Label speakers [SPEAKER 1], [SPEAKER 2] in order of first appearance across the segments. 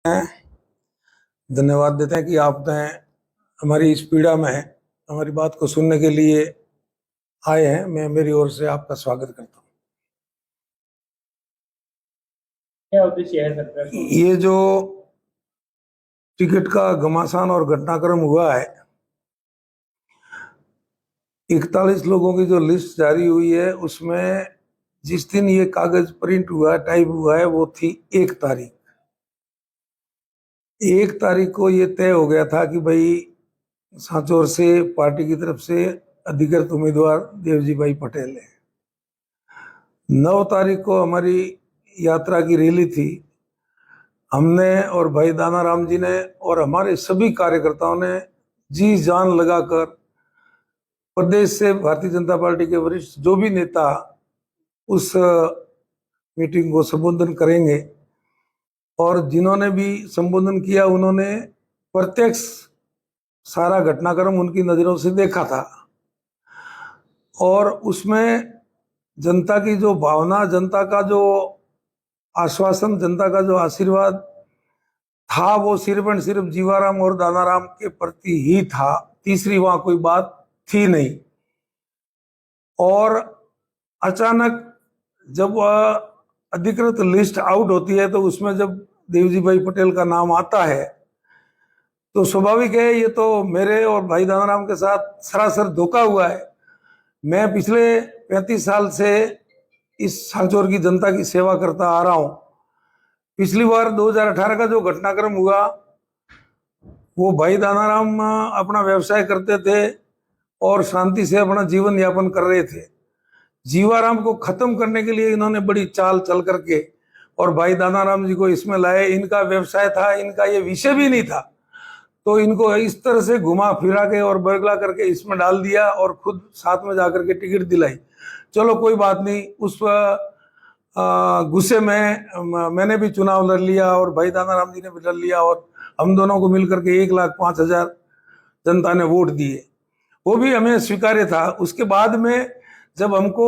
[SPEAKER 1] धन्यवाद देते हैं कि आपने हमारी इस पीड़ा में हमारी बात को सुनने के लिए आए हैं। मैं मेरी ओर से आपका स्वागत करता हूँ।
[SPEAKER 2] क्या उद्देश्य है सर?
[SPEAKER 1] ये जो टिकट का घमासान और घटनाक्रम हुआ है, 41 लोगों की जो लिस्ट जारी हुई है उसमें जिस दिन ये कागज प्रिंट हुआ, टाइप हुआ है, वो थी 1 तारीख। 1 तारीख को ये तय हो गया था कि भाई सांचौर से पार्टी की तरफ से अधिकृत उम्मीदवार देवजी भाई पटेल है। 9 तारीख को हमारी यात्रा की रैली थी। हमने और भाई दानाराम जी ने और हमारे सभी कार्यकर्ताओं ने जी जान लगाकर प्रदेश से भारतीय जनता पार्टी के वरिष्ठ जो भी नेता उस मीटिंग को संबोधन करेंगे, और जिन्होंने भी संबोधन किया उन्होंने प्रत्यक्ष सारा घटनाक्रम उनकी नजरों से देखा था। और उसमें जनता की जो भावना, जनता का जो आश्वासन, जनता का जो आशीर्वाद था, वो सिर्फ और सिर्फ जीवाराम और दानाराम के प्रति ही था। तीसरी वहां कोई बात थी नहीं। और अचानक जब अधिकृत लिस्ट आउट होती है तो उसमें जब देवजी भाई पटेल का नाम आता है तो स्वाभाविक है ये तो मेरे और भाई दानाराम के साथ सरासर धोखा हुआ है। मैं पिछले 35 साल से इस सांचौर की जनता की सेवा करता आ रहा हूं। पिछली बार 2018 का जो घटनाक्रम हुआ, वो भाई दानाराम अपना व्यवसाय करते थे और शांति से अपना जीवन यापन कर रहे थे। जीवाराम को खत्म करने के लिए इन्होंने बड़ी चाल चल करके और भाई दानाराम जी को इसमें लाए। इनका व्यवसाय था, इनका ये विषय भी नहीं था, तो इनको इस तरह से घुमा फिरा के और बरगला करके इसमें डाल दिया और खुद साथ में जाकर के टिकट दिलाई। चलो कोई बात नहीं, उस गुस्से में मैंने भी चुनाव लड़ लिया और भाई दानाराम जी ने भी लड़ लिया और हम दोनों को मिलकर के 1,05,000 जनता ने वोट दिए। वो भी हमें स्वीकार्य था। उसके बाद में जब हमको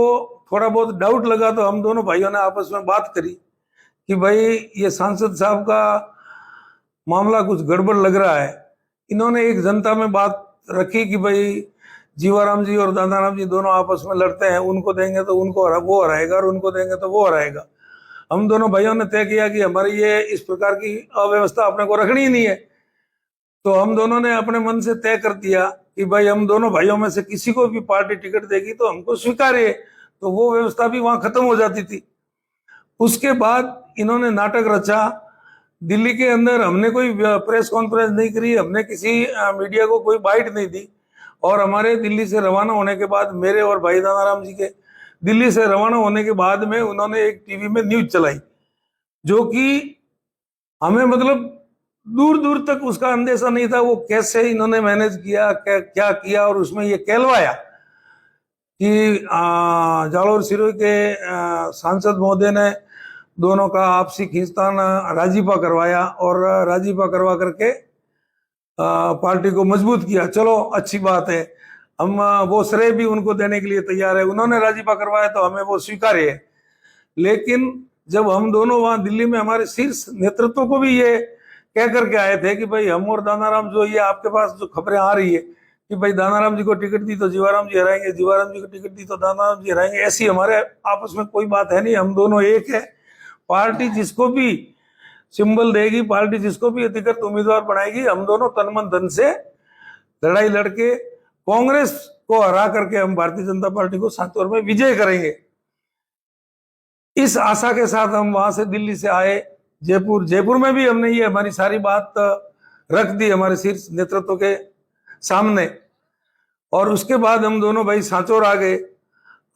[SPEAKER 1] थोड़ा बहुत डाउट लगा तो हम दोनों भाइयों ने आपस में बात करी कि भाई ये सांसद साहब का मामला कुछ गड़बड़ लग रहा है। इन्होंने एक जनता में बात रखी कि भाई जीवाराम जी और दानाराम जी दोनों आपस में लड़ते हैं, उनको देंगे तो उनको वो हराएगा और उनको देंगे तो वो हराएगा। हम दोनों भाइयों ने तय किया कि हमारी ये इस प्रकार की अव्यवस्था अपने को रखनी ही नहीं है। तो हम दोनों ने अपने मन से तय कर दिया कि भाई हम दोनों भाइयों में से किसी को भी पार्टी टिकट देगी तो हमको स्वीकार्य है। तो वो व्यवस्था भी वहां खत्म हो जाती थी। उसके बाद इन्होंने नाटक रचा। दिल्ली के अंदर हमने कोई प्रेस कॉन्फ्रेंस नहीं करी, हमने किसी मीडिया को कोई बाइट नहीं दी। और हमारे दिल्ली से रवाना होने के बाद, मेरे और भाई दानाराम जी के दिल्ली से रवाना होने के बाद में उन्होंने एक टीवी में न्यूज चलाई, जो कि हमें मतलब दूर दूर तक उसका अंदेशा नहीं था वो कैसे इन्होंने मैनेज किया, क्या किया। और उसमें ये कहलवाया कि जालोर सिरोही के सांसद महोदय ने दोनों का आपसी खींचतान राजीपा करवाया और राजीपा करवा करके पार्टी को मजबूत किया। चलो अच्छी बात है, हम वो श्रेय भी उनको देने के लिए तैयार है। उन्होंने राजीपा करवाया तो हमें वो स्वीकार्य है। लेकिन जब हम दोनों वहां दिल्ली में हमारे शीर्ष नेतृत्व को भी ये कह करके आए थे कि भाई हम और दानाराम, जो ये आपके पास जो खबरें आ रही है कि भाई दानाराम जी को टिकट दी तो जीवाराम जी हराएंगे, जीवाराम जी को टिकट दी तो दानाराम जी हराएंगे, ऐसी हमारे आपस में कोई बात है नहीं। हम दोनों एक है। पार्टी जिसको भी सिंबल देगी, पार्टी जिसको भी अधिकृत उम्मीदवार बनाएगी, हम दोनों तन मन धन से लड़ाई लड़के कांग्रेस को हरा करके हम भारतीय जनता पार्टी को सांचौर में विजय करेंगे। इस आशा के साथ हम वहां से दिल्ली से आए जयपुर में भी हमने ये हमारी सारी बात रख दी हमारे शीर्ष नेतृत्व के सामने। और उसके बाद हम दोनों भाई सांचौर आ गए।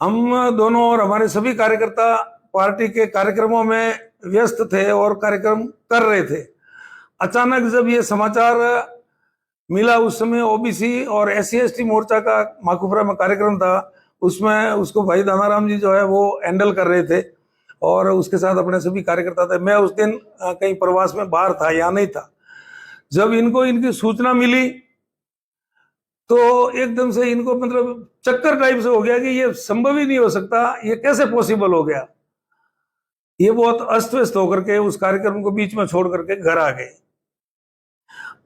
[SPEAKER 1] हम दोनों और हमारे सभी कार्यकर्ता पार्टी के कार्यक्रमों में व्यस्त थे और कार्यक्रम कर रहे थे। अचानक जब ये समाचार मिला, उस समय ओबीसी और SC/ST मोर्चा का माकुपरा में कार्यक्रम था, उसमें उसको भाई दानाराम जी जो है वो हैंडल कर रहे थे और उसके साथ अपने सभी कार्यकर्ता थे। मैं उस दिन कहीं प्रवास में बाहर था, यहाँ नहीं था। जब इनको इनकी सूचना मिली तो एकदम से इनको मतलब चक्कर टाइप से हो गया कि ये संभव ही नहीं हो सकता, ये कैसे पॉसिबल हो गया। ये बहुत अस्त व्यस्त होकर के उस कार्यक्रम को बीच में छोड़ करके घर आ गए।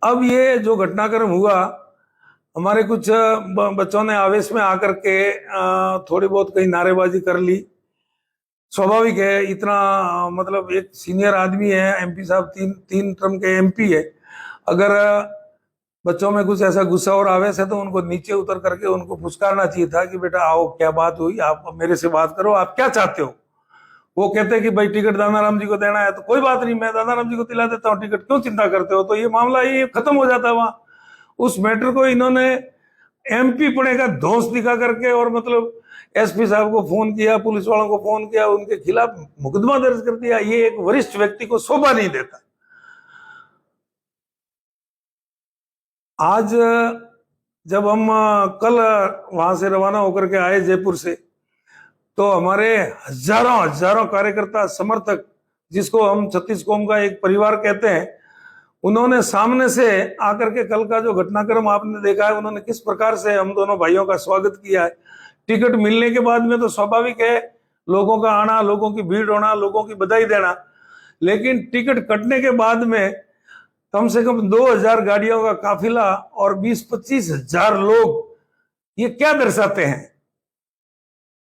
[SPEAKER 1] अब ये जो घटनाक्रम हुआ, हमारे कुछ बच्चों ने आवेश में आकर के थोड़ी बहुत कहीं नारेबाजी कर ली। स्वाभाविक है, इतना मतलब एक सीनियर आदमी है, एमपी साहब, तीन टर्म के एमपी है। अगर बच्चों में कुछ ऐसा गुस्सा और आवेश है तो उनको नीचे उतर करके उनको फुसकारना चाहिए था कि बेटा आओ, क्या बात हुई, आप मेरे से बात करो, आप क्या चाहते हो। वो कहते हैं कि भाई टिकट दानाराम जी को देना है, तो कोई बात नहीं, मैं दानाराम जी को दिला देता हूँ टिकट, क्यों चिंता करते हो। तो ये मामला ये खत्म हो जाता है वहां। उस मैटर को इन्होंने एमपी पड़े का धौंस दिखा करके और मतलब एसपी साहब को फोन किया, पुलिस वालों को फोन किया, उनके खिलाफ मुकदमा दर्ज कर दिया। ये एक वरिष्ठ व्यक्ति को शोभा नहीं देता। आज जब हम कल वहां से रवाना होकर के आए जयपुर से, तो हमारे हजारों हजारों कार्यकर्ता, समर्थक, जिसको हम छत्तीस कौम का एक परिवार कहते हैं, उन्होंने सामने से आकर के कल का जो घटनाक्रम आपने देखा है, उन्होंने किस प्रकार से हम दोनों भाइयों का स्वागत किया है। टिकट मिलने के बाद में तो स्वाभाविक है लोगों का आना, लोगों की भीड़ होना, लोगों की बधाई देना, लेकिन टिकट कटने के बाद में कम से कम 2000 गाड़ियों का काफिला और 20-25 हजार लोग, ये क्या दर्शाते हैं।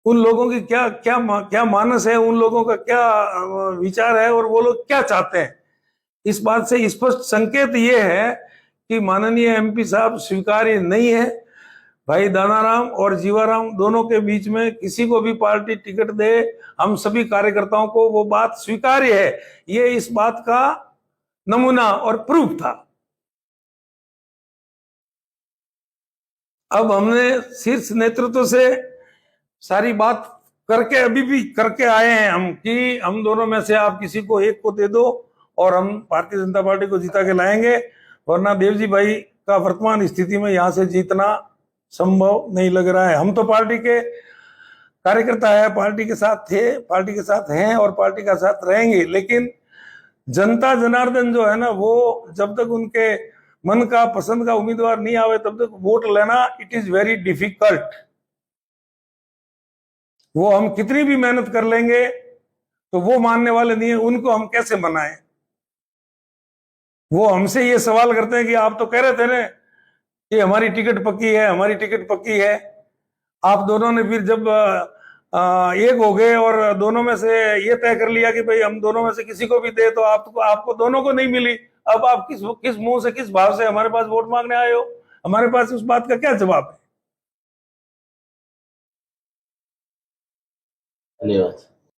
[SPEAKER 1] उन लोगों की क्या मानस है, उन लोगों का क्या विचार है और वो लोग क्या चाहते हैं। इस बात से स्पष्ट संकेत ये है कि माननीय एमपी साहब स्वीकार्य नहीं है। भाई दानाराम और जीवाराम दोनों के बीच में किसी को भी पार्टी टिकट दे, हम सभी कार्यकर्ताओं को वो बात स्वीकार्य है। ये इस बात का नमूना और प्रूफ था। अब हमने शीर्ष नेतृत्व से सारी बात करके, अभी भी करके आए हैं हम, कि हम दोनों में से आप किसी को एक को दे दो और हम भारतीय जनता पार्टी को जीता के लाएंगे, वरना देवजी भाई का वर्तमान स्थिति में यहां से जीतना संभव नहीं लग रहा है। हम तो पार्टी के कार्यकर्ता है, पार्टी के साथ थे, पार्टी के साथ हैं और पार्टी का साथ रहेंगे, लेकिन जनता जनार्दन जो है ना, वो जब तक उनके मन का, पसंद का उम्मीदवार नहीं आवे तब तक वोट लेना इट इज वेरी डिफिकल्ट। वो हम कितनी भी मेहनत कर लेंगे तो वो मानने वाले नहीं है, उनको हम कैसे मनाएं। वो हमसे ये सवाल करते हैं कि आप तो कह रहे थे ना कि हमारी टिकट पक्की है, हमारी टिकट पक्की है। आप दोनों ने फिर जब एक हो गए और दोनों में से ये तय कर लिया कि भाई हम दोनों में से किसी को भी दे, तो आपको दोनों को नहीं मिली। अब आप किस मुंह से, किस भाव से हमारे पास वोट मांगने आए हो। हमारे पास उस बात का क्या जवाब है।
[SPEAKER 3] धन्यवाद।